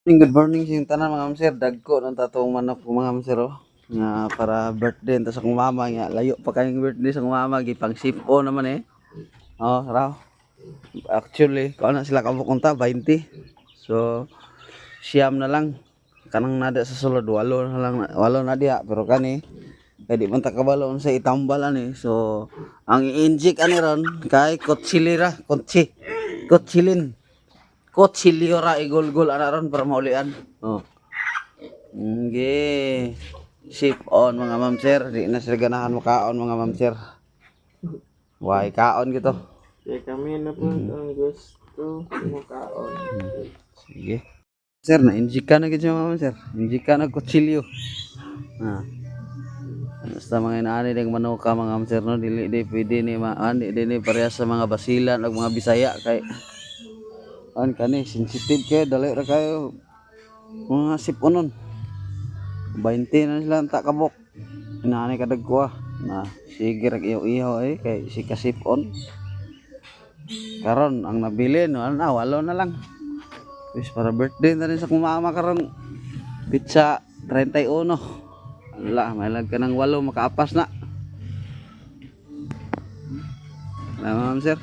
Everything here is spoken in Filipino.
Good morning sa inyong tanan mga mamsir. Dagko ng tatong manok ko mga mamsir oh. Nga para birthday ta sa kong mama nga. Layo pa kayong birthday sa kong mama gipang sip-o naman eh. Oh, raw. Actually, kung na sila kabukunta 20. So siyam na lang. Kanang nada sa sulod walo na lang, walo na diha pero kani kay di man ta kabalo sa itambalan eh. So ang i-inject ani ron kay kotsilira, kotsilin. Kotsilira igol-gol ana ron para maulian. Oh. Okay. Ship on mga ma'am sir. Di na sila ganahan mo kaon mga ma'am sir. Why kaon gito? Kaya kami na po ang gusto makaon. Sige. Sir, na-inject ka na gito mga ma'am sir. Inject ka na kutsilyo. Basta mga inaani ng manuka mga ma'am sir no. Dili di pwede ni maani di ni parehas sa mga basilan o mga bisaya kay an kani sensitive kay dali ra kayo mga siponon. 20 na sila tak kabok. Inaani kadag ko na sige rag iyo-iho eh kay si kasipon. Karon ang nabili no na walo na lang. Wis para birthday na rin sa kong mama karon pizza 31. Wala, may lag ka ng 8 makaapas na. Salamat sir.